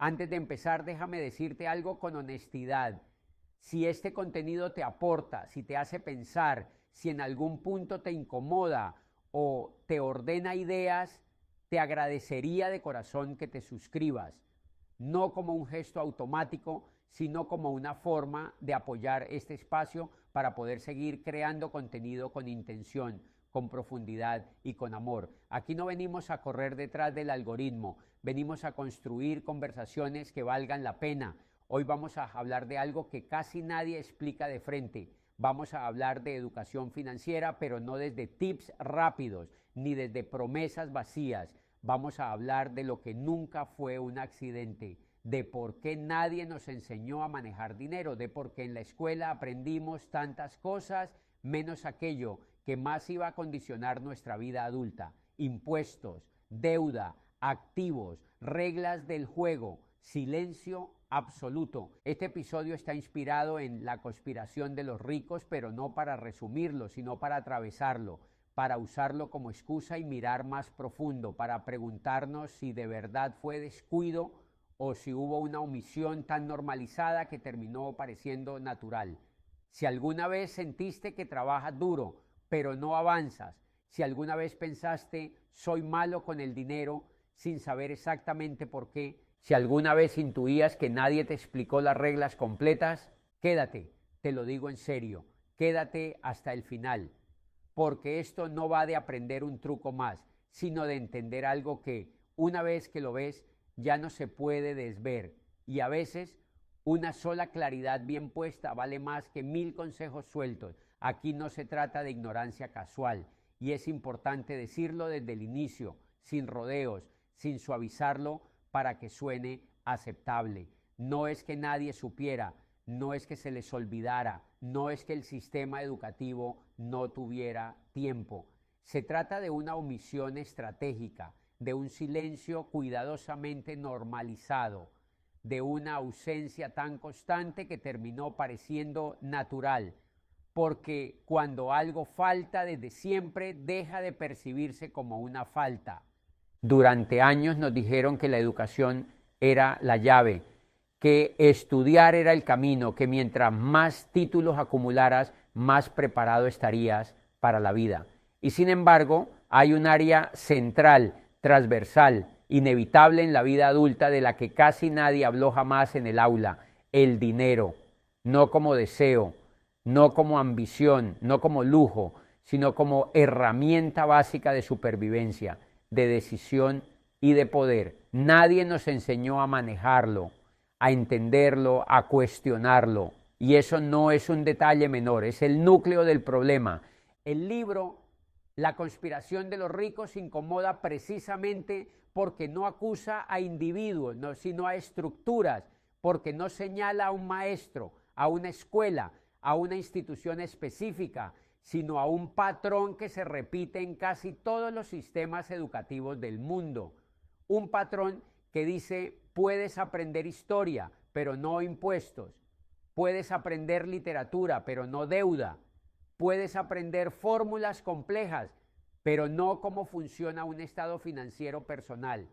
Antes de empezar, déjame decirte algo con honestidad. Si este contenido te aporta, si te hace pensar, si en algún punto te incomoda o te ordena ideas, te agradecería de corazón que te suscribas, no como un gesto automático, sino como una forma de apoyar este espacio para poder seguir creando contenido con intención, con profundidad y con amor. Aquí no venimos a correr detrás del algoritmo, venimos a construir conversaciones que valgan la pena. Hoy vamos a hablar de algo que casi nadie explica de frente. Vamos a hablar de educación financiera, pero no desde tips rápidos, ni desde promesas vacías. Vamos a hablar de lo que nunca fue un accidente, de por qué nadie nos enseñó a manejar dinero, de por qué en la escuela aprendimos tantas cosas, menos aquello que más iba a condicionar nuestra vida adulta: impuestos, deuda, activos, reglas del juego, silencio absoluto. Este episodio está inspirado en la conspiración de los ricos, pero no para resumirlo, sino para atravesarlo, para usarlo como excusa y mirar más profundo, para preguntarnos si de verdad fue descuido o si hubo una omisión tan normalizada que terminó pareciendo natural. Si alguna vez sentiste que trabajas duro, pero no avanzas, si alguna vez pensaste, soy malo con el dinero, sin saber exactamente por qué, si alguna vez intuías que nadie te explicó las reglas completas, quédate, te lo digo en serio, quédate hasta el final, porque esto no va de aprender un truco más, sino de entender algo que, una vez que lo ves, ya no se puede desver, y a veces una sola claridad bien puesta vale más que 1000 consejos sueltos. Aquí no se trata de ignorancia casual, y es importante decirlo desde el inicio, sin rodeos, sin suavizarlo para que suene aceptable. No es que nadie supiera, no es que se les olvidara, no es que el sistema educativo no tuviera tiempo. Se trata de una omisión estratégica, de un silencio cuidadosamente normalizado, de una ausencia tan constante que terminó pareciendo natural, porque cuando algo falta desde siempre deja de percibirse como una falta. Durante años nos dijeron que la educación era la llave, que estudiar era el camino, que mientras más títulos acumularas, más preparado estarías para la vida. Y sin embargo, hay un área central, transversal, inevitable en la vida adulta de la que casi nadie habló jamás en el aula: el dinero, no como deseo, no como ambición, no como lujo, sino como herramienta básica de supervivencia, de decisión y de poder. Nadie nos enseñó a manejarlo, a entenderlo, a cuestionarlo. Y eso no es un detalle menor, es el núcleo del problema. El libro La conspiración de los ricos incomoda precisamente porque no acusa a individuos, no, sino a estructuras, porque no señala a un maestro, a una escuela, a una institución específica, sino a un patrón que se repite en casi todos los sistemas educativos del mundo. Un patrón que dice: puedes aprender historia, pero no impuestos. Puedes aprender literatura, pero no deuda. Puedes aprender fórmulas complejas, pero no cómo funciona un estado financiero personal.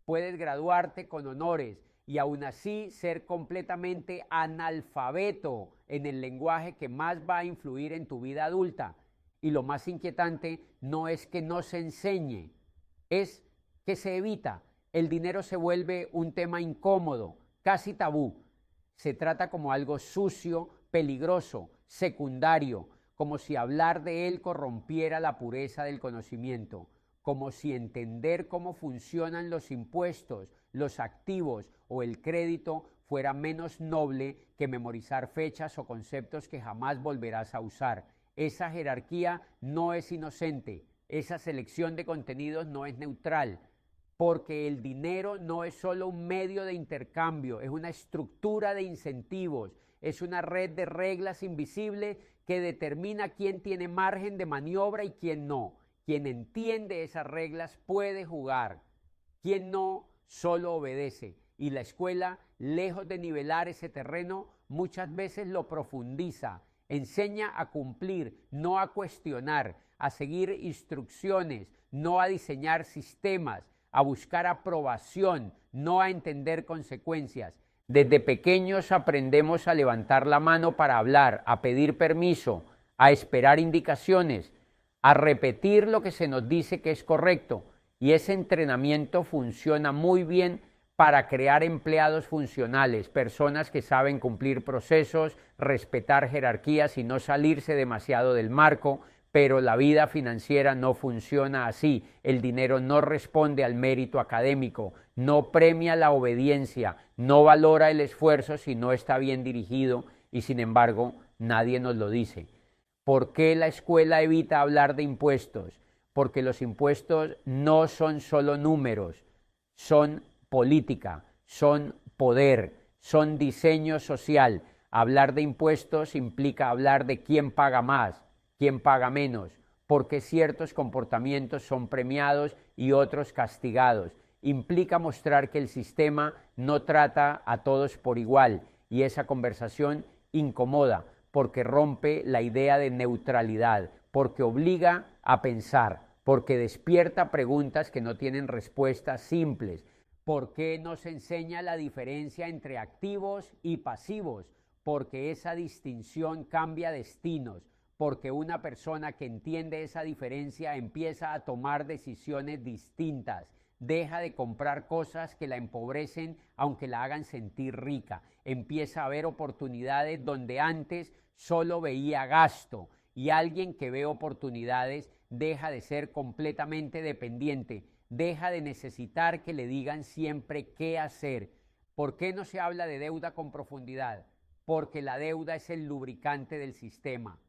Puedes graduarte con honores y aún así ser completamente analfabeto en el lenguaje que más va a influir en tu vida adulta. Y lo más inquietante no es que no se enseñe, es que se evita. El dinero se vuelve un tema incómodo, casi tabú. Se trata como algo sucio, peligroso, secundario, como si hablar de él corrompiera la pureza del conocimiento, como si entender cómo funcionan los impuestos, los activos o el crédito fuera menos noble que memorizar fechas o conceptos que jamás volverás a usar. Esa jerarquía no es inocente, esa selección de contenidos no es neutral, porque el dinero no es solo un medio de intercambio, es una estructura de incentivos, es una red de reglas invisibles que determina quién tiene margen de maniobra y quién no. Quien entiende esas reglas puede jugar, quien no solo obedece. Y la escuela, lejos de nivelar ese terreno, muchas veces lo profundiza, enseña a cumplir, no a cuestionar, a seguir instrucciones, no a diseñar sistemas, a buscar aprobación, no a entender consecuencias. Desde pequeños aprendemos a levantar la mano para hablar, a pedir permiso, a esperar indicaciones, a repetir lo que se nos dice que es correcto, y ese entrenamiento funciona muy bien para crear empleados funcionales, personas que saben cumplir procesos, respetar jerarquías y no salirse demasiado del marco, pero la vida financiera no funciona así. El dinero no responde al mérito académico, no premia la obediencia, no valora el esfuerzo si no está bien dirigido y sin embargo nadie nos lo dice. ¿Por qué la escuela evita hablar de impuestos? Porque los impuestos no son solo números, son política, son poder, son diseño social. Hablar de impuestos implica hablar de quién paga más, quién paga menos, por qué ciertos comportamientos son premiados y otros castigados. Implica mostrar que el sistema no trata a todos por igual y esa conversación incomoda porque rompe la idea de neutralidad, porque obliga a pensar, porque despierta preguntas que no tienen respuestas simples. ¿Por qué nos enseña la diferencia entre activos y pasivos? Porque esa distinción cambia destinos, porque una persona que entiende esa diferencia empieza a tomar decisiones distintas, deja de comprar cosas que la empobrecen aunque la hagan sentir rica, empieza a ver oportunidades donde antes solo veía gasto, y alguien que ve oportunidades deja de ser completamente dependiente, deja de necesitar que le digan siempre qué hacer. ¿Por qué no se habla de deuda con profundidad? Porque la deuda es el lubricante del sistema,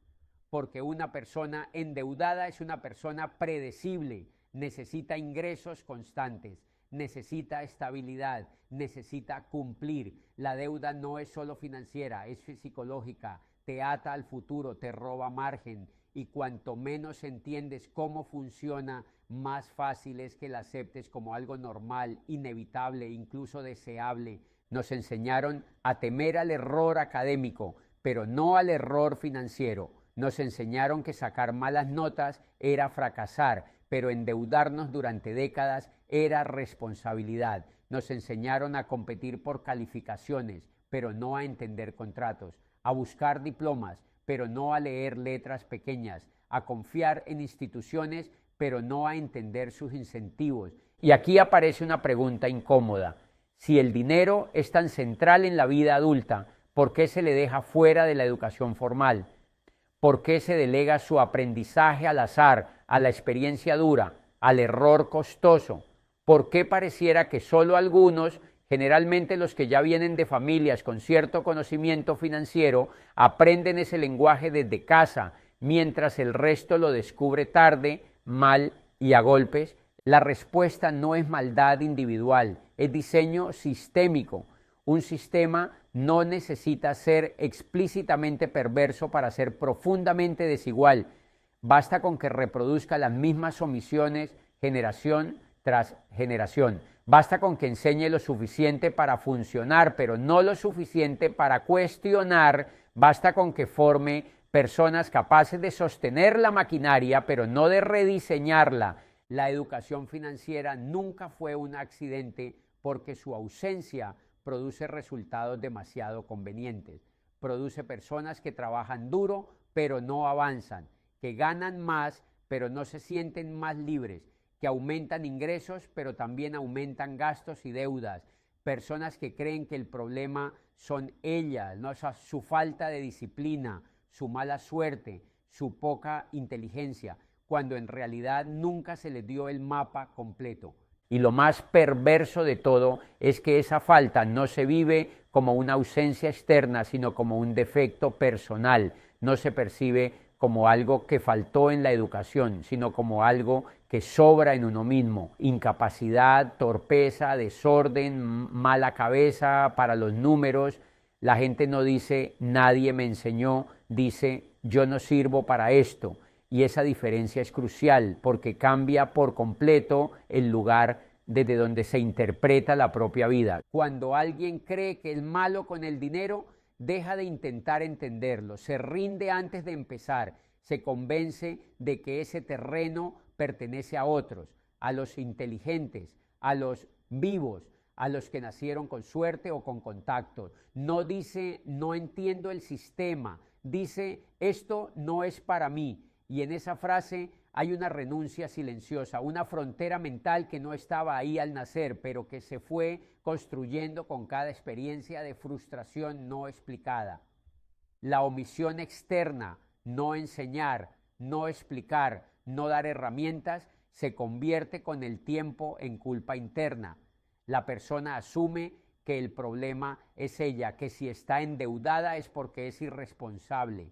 porque una persona endeudada es una persona predecible, necesita ingresos constantes, necesita estabilidad, necesita cumplir. La deuda no es solo financiera, es psicológica, te ata al futuro, te roba margen, y cuanto menos entiendes cómo funciona, más fácil es que la aceptes como algo normal, inevitable, incluso deseable. Nos enseñaron a temer al error académico, pero no al error financiero. Nos enseñaron que sacar malas notas era fracasar, pero endeudarnos durante décadas era responsabilidad. Nos enseñaron a competir por calificaciones, pero no a entender contratos, a buscar diplomas, pero no a leer letras pequeñas, a confiar en instituciones, pero no a entender sus incentivos. Y aquí aparece una pregunta incómoda. Si el dinero es tan central en la vida adulta, ¿por qué se le deja fuera de la educación formal? ¿Por qué se delega su aprendizaje al azar, a la experiencia dura, al error costoso? ¿Por qué pareciera que solo algunos, generalmente los que ya vienen de familias con cierto conocimiento financiero, aprenden ese lenguaje desde casa, mientras el resto lo descubre tarde, mal y a golpes? La respuesta no es maldad individual, es diseño sistémico. Un sistema no necesita ser explícitamente perverso para ser profundamente desigual. Basta con que reproduzca las mismas omisiones generación tras generación. Basta con que enseñe lo suficiente para funcionar, pero no lo suficiente para cuestionar. Basta con que forme personas capaces de sostener la maquinaria, pero no de rediseñarla. La educación financiera nunca fue un accidente porque su ausencia produce resultados demasiado convenientes. Produce personas que trabajan duro, pero no avanzan, que ganan más, pero no se sienten más libres, que aumentan ingresos, pero también aumentan gastos y deudas. Personas que creen que el problema son ellas, ¿no? O sea, su falta de disciplina, su mala suerte, su poca inteligencia, cuando en realidad nunca se les dio el mapa completo. Y lo más perverso de todo es que esa falta no se vive como una ausencia externa, sino como un defecto personal. No se percibe como algo que faltó en la educación, sino como algo que sobra en uno mismo. Incapacidad, torpeza, desorden, mala cabeza para los números. La gente no dice nadie me enseñó, dice yo no sirvo para esto. Y esa diferencia es crucial porque cambia por completo el lugar desde donde se interpreta la propia vida. Cuando alguien cree que es malo con el dinero, deja de intentar entenderlo, se rinde antes de empezar, se convence de que ese terreno pertenece a otros, a los inteligentes, a los vivos, a los que nacieron con suerte o con contactos. No dice, no entiendo el sistema, dice, esto no es para mí. Y en esa frase hay una renuncia silenciosa, una frontera mental que no estaba ahí al nacer, pero que se fue construyendo con cada experiencia de frustración no explicada. La omisión externa, no enseñar, no explicar, no dar herramientas, se convierte con el tiempo en culpa interna. La persona asume que el problema es ella, que si está endeudada es porque es irresponsable,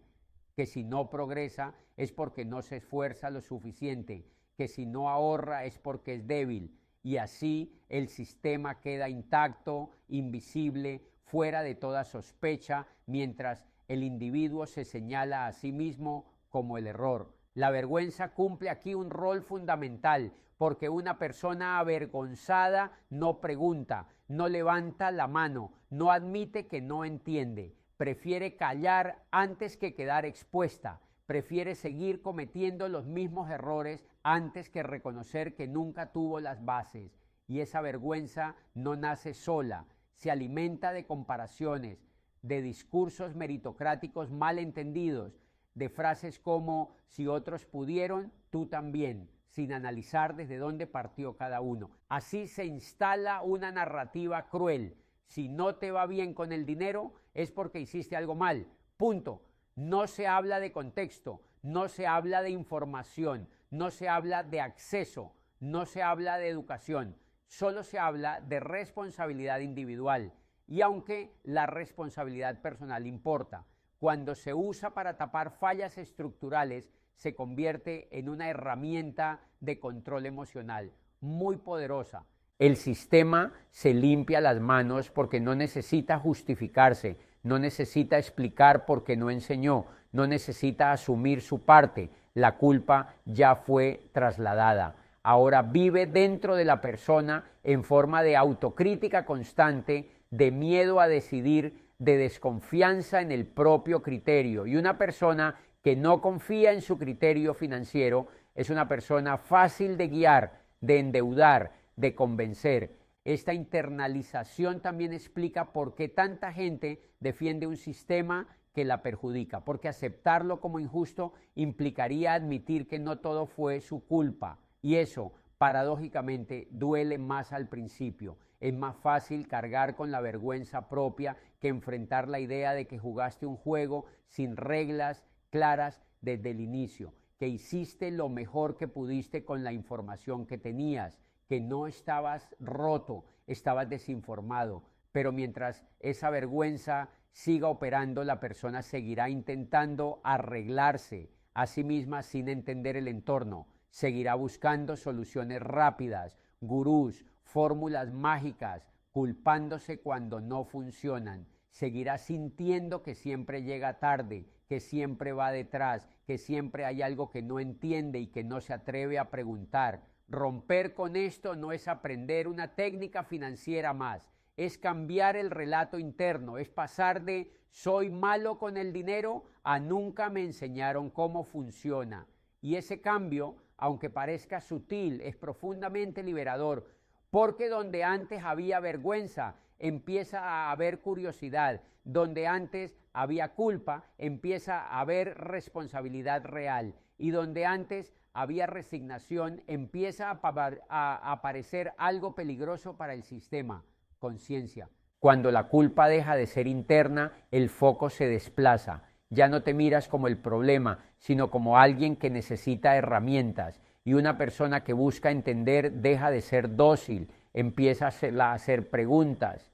que si no progresa es porque no se esfuerza lo suficiente, que si no ahorra es porque es débil, y así el sistema queda intacto, invisible, fuera de toda sospecha, mientras el individuo se señala a sí mismo como el error. La vergüenza cumple aquí un rol fundamental, porque una persona avergonzada no pregunta, no levanta la mano, no admite que no entiende, prefiere callar antes que quedar expuesta, prefiere seguir cometiendo los mismos errores antes que reconocer que nunca tuvo las bases. Y esa vergüenza no nace sola, se alimenta de comparaciones, de discursos meritocráticos mal entendidos, de frases como si otros pudieron, tú también, sin analizar desde dónde partió cada uno. Así se instala una narrativa cruel. Si no te va bien con el dinero, es porque hiciste algo mal. Punto. No se habla de contexto, no se habla de información, no se habla de acceso, no se habla de educación, solo se habla de responsabilidad individual. Y aunque la responsabilidad personal importa, cuando se usa para tapar fallas estructurales, se convierte en una herramienta de control emocional muy poderosa. El sistema se limpia las manos porque no necesita justificarse, no necesita explicar por qué no enseñó, no necesita asumir su parte. La culpa ya fue trasladada. Ahora vive dentro de la persona en forma de autocrítica constante, de miedo a decidir, de desconfianza en el propio criterio. Y una persona que no confía en su criterio financiero es una persona fácil de guiar, de endeudar, de convencer. Esta internalización también explica por qué tanta gente defiende un sistema que la perjudica, porque aceptarlo como injusto implicaría admitir que no todo fue su culpa, y eso, paradójicamente, duele más al principio. Es más fácil cargar con la vergüenza propia que enfrentar la idea de que jugaste un juego sin reglas claras desde el inicio, que hiciste lo mejor que pudiste con la información que tenías, que no estabas roto, estabas desinformado, pero mientras esa vergüenza siga operando, la persona seguirá intentando arreglarse a sí misma sin entender el entorno, seguirá buscando soluciones rápidas, gurús, fórmulas mágicas, culpándose cuando no funcionan, seguirá sintiendo que siempre llega tarde, que siempre va detrás, que siempre hay algo que no entiende y que no se atreve a preguntar. Romper con esto no es aprender una técnica financiera más, es cambiar el relato interno, es pasar de soy malo con el dinero a nunca me enseñaron cómo funciona. Y ese cambio, aunque parezca sutil, es profundamente liberador, porque donde antes había vergüenza, empieza a haber curiosidad, donde antes había culpa, empieza a haber responsabilidad real, y donde antes había resignación, empieza a aparecer algo peligroso para el sistema, conciencia. Cuando la culpa deja de ser interna, el foco se desplaza. Ya no te miras como el problema, sino como alguien que necesita herramientas. Y una persona que busca entender deja de ser dócil, empieza a hacer preguntas,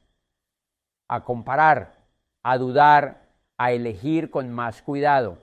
a comparar, a dudar, a elegir con más cuidado.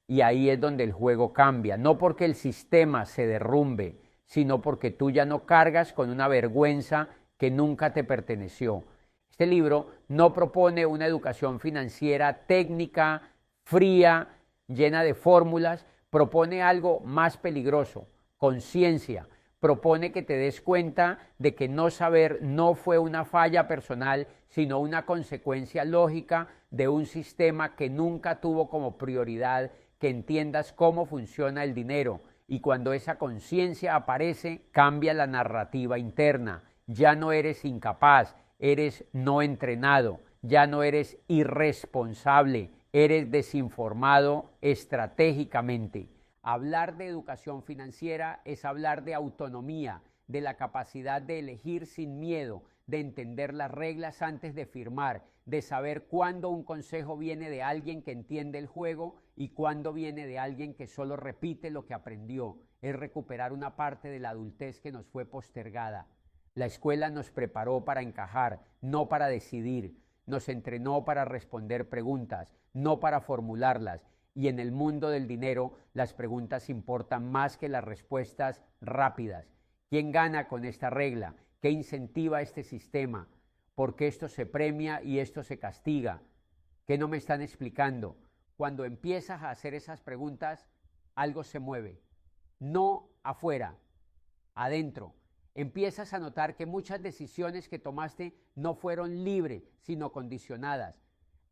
Y ahí es donde el juego cambia, no porque el sistema se derrumbe, sino porque tú ya no cargas con una vergüenza que nunca te perteneció. Este libro no propone una educación financiera técnica, fría, llena de fórmulas, propone algo más peligroso, conciencia, propone que te des cuenta de que no saber no fue una falla personal, sino una consecuencia lógica de un sistema que nunca tuvo como prioridad que entiendas cómo funciona el dinero, y cuando esa conciencia aparece, cambia la narrativa interna ya no eres incapaz, eres no entrenado, ya no eres irresponsable, eres desinformado estratégicamente. Hablar de educación financiera es hablar de autonomía, de la capacidad de elegir sin miedo, de entender las reglas antes de firmar, de saber cuándo un consejo viene de alguien que entiende el juego y cuándo viene de alguien que solo repite lo que aprendió. Es recuperar una parte de la adultez que nos fue postergada. La escuela nos preparó para encajar, no para decidir. Nos entrenó para responder preguntas, no para formularlas. Y en el mundo del dinero, las preguntas importan más que las respuestas rápidas. ¿Quién gana con esta regla? ¿Qué incentiva este sistema? ¿Por qué esto se premia y esto se castiga? ¿Qué no me están explicando? Cuando empiezas a hacer esas preguntas, algo se mueve. No afuera, adentro. Empiezas a notar que muchas decisiones que tomaste no fueron libres, sino condicionadas.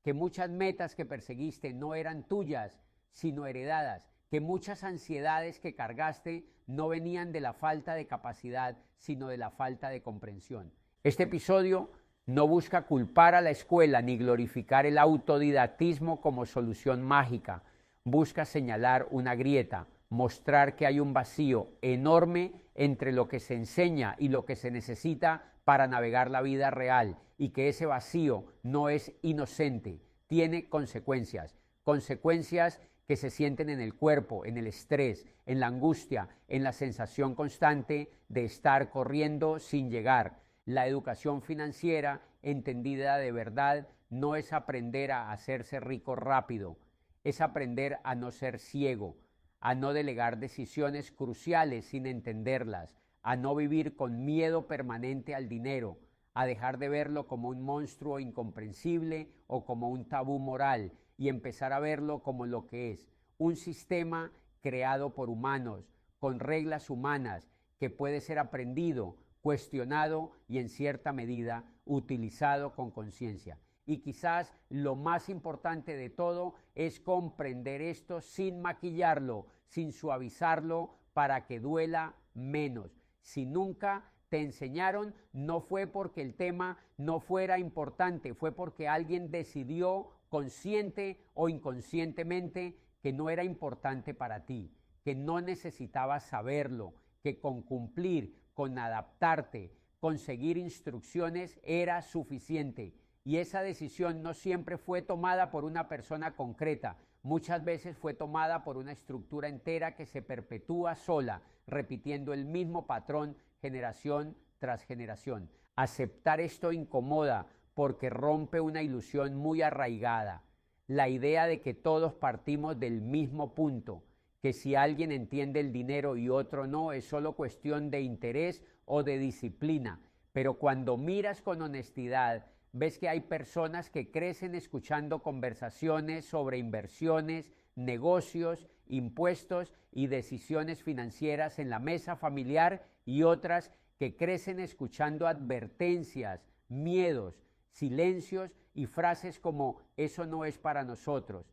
Que muchas metas que perseguiste no eran tuyas, sino heredadas. Que muchas ansiedades que cargaste no venían de la falta de capacidad, sino de la falta de comprensión. Este episodio no busca culpar a la escuela ni glorificar el autodidactismo como solución mágica. Busca señalar una grieta, mostrar que hay un vacío enorme entre lo que se enseña y lo que se necesita para navegar la vida real, y que ese vacío no es inocente, tiene consecuencias, consecuencias que se sienten en el cuerpo, en el estrés, en la angustia, en la sensación constante de estar corriendo sin llegar. La educación financiera, entendida de verdad, no es aprender a hacerse rico rápido, es aprender a no ser ciego, a no delegar decisiones cruciales sin entenderlas, a no vivir con miedo permanente al dinero, a dejar de verlo como un monstruo incomprensible o como un tabú moral y empezar a verlo como lo que es, un sistema creado por humanos, con reglas humanas, que puede ser aprendido, cuestionado y en cierta medida utilizado con conciencia. Y quizás lo más importante de todo es comprender esto sin maquillarlo, sin suavizarlo para que duela menos. Si nunca te enseñaron, no fue porque el tema no fuera importante, fue porque alguien decidió consciente o inconscientemente que no era importante para ti, que no necesitabas saberlo, que con cumplir, con adaptarte, con seguir instrucciones era suficiente. Y esa decisión no siempre fue tomada por una persona concreta, muchas veces fue tomada por una estructura entera que se perpetúa sola, repitiendo el mismo patrón generación tras generación. Aceptar esto incomoda porque rompe una ilusión muy arraigada, la idea de que todos partimos del mismo punto, que si alguien entiende el dinero y otro no, es solo cuestión de interés o de disciplina. Pero cuando miras con honestidad, ves que hay personas que crecen escuchando conversaciones sobre inversiones, negocios, impuestos y decisiones financieras en la mesa familiar, y otras que crecen escuchando advertencias, miedos, silencios y frases como "eso no es para nosotros".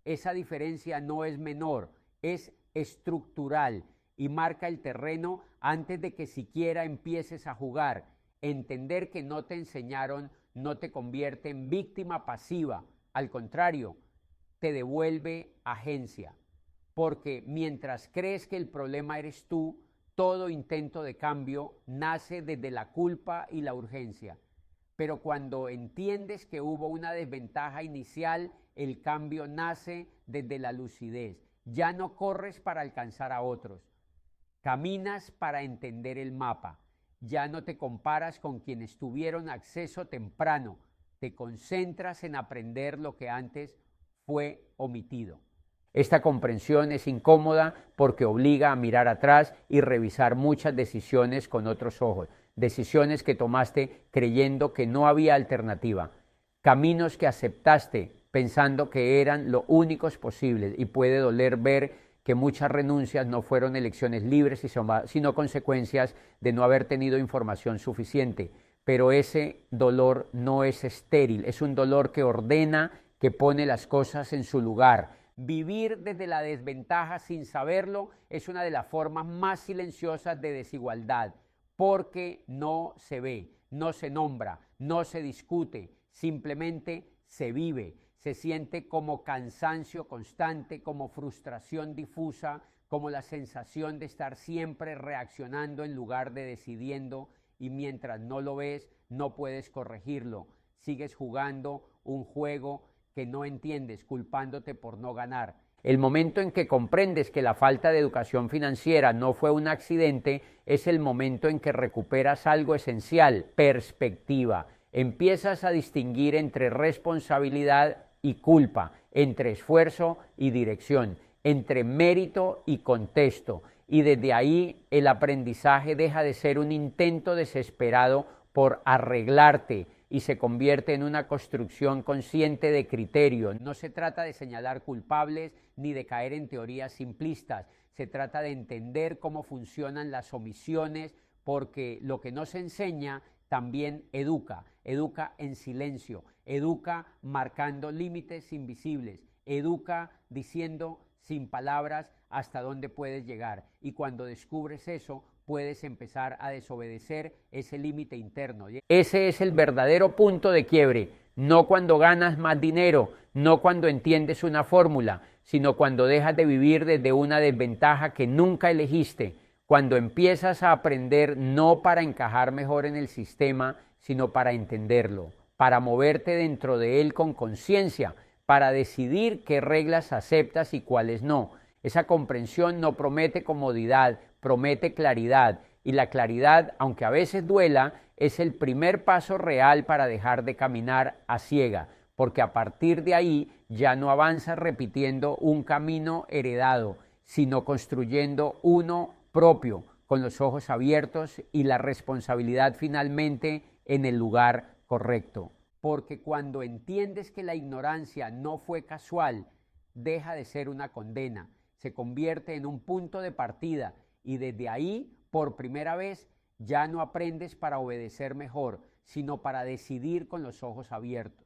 Esa diferencia no es menor, es estructural y marca el terreno antes de que siquiera empieces a jugar. Entender que no te enseñaron no te convierte en víctima pasiva, al contrario, te devuelve agencia, porque mientras crees que el problema eres tú, todo intento de cambio nace desde la culpa y la urgencia. Pero cuando entiendes que hubo una desventaja inicial, el cambio nace desde la lucidez. Ya no corres para alcanzar a otros, caminas para entender el mapa. Ya no te comparas con quienes tuvieron acceso temprano, te concentras en aprender lo que antes fue omitido. Esta comprensión es incómoda porque obliga a mirar atrás y revisar muchas decisiones con otros ojos, decisiones que tomaste creyendo que no había alternativa, caminos que aceptaste pensando que eran los únicos posibles, y puede doler ver que muchas renuncias no fueron elecciones libres, sino consecuencias de no haber tenido información suficiente. Pero ese dolor no es estéril, es un dolor que ordena, que pone las cosas en su lugar. Vivir desde la desventaja sin saberlo es una de las formas más silenciosas de desigualdad, porque no se ve, no se nombra, no se discute, simplemente se vive, se siente como cansancio constante, como frustración difusa, como la sensación de estar siempre reaccionando en lugar de decidiendo, y mientras no lo ves, no puedes corregirlo. Sigues jugando un juego que no entiendes, culpándote por no ganar. El momento en que comprendes que la falta de educación financiera no fue un accidente es el momento en que recuperas algo esencial: perspectiva. Empiezas a distinguir entre responsabilidad y culpa, entre esfuerzo y dirección, entre mérito y contexto, y desde ahí el aprendizaje deja de ser un intento desesperado por arreglarte y se convierte en una construcción consciente de criterio. No se trata de señalar culpables ni de caer en teorías simplistas, se trata de entender cómo funcionan las omisiones, porque lo que no se enseña también educa, educa en silencio, educa marcando límites invisibles, educa diciendo sin palabras hasta dónde puedes llegar, y cuando descubres eso, puedes empezar a desobedecer ese límite interno. Ese es el verdadero punto de quiebre, no cuando ganas más dinero, no cuando entiendes una fórmula, sino cuando dejas de vivir desde una desventaja que nunca elegiste, cuando empiezas a aprender no para encajar mejor en el sistema, sino para entenderlo, para moverte dentro de él con conciencia, para decidir qué reglas aceptas y cuáles no. Esa comprensión no promete comodidad, promete claridad, y la claridad, aunque a veces duela, es el primer paso real para dejar de caminar a ciega, porque a partir de ahí ya no avanzas repitiendo un camino heredado, sino construyendo uno propio, con los ojos abiertos y la responsabilidad finalmente en el lugar correcto. Porque cuando entiendes que la ignorancia no fue casual, deja de ser una condena, se convierte en un punto de partida, y desde ahí, por primera vez, ya no aprendes para obedecer mejor, sino para decidir con los ojos abiertos.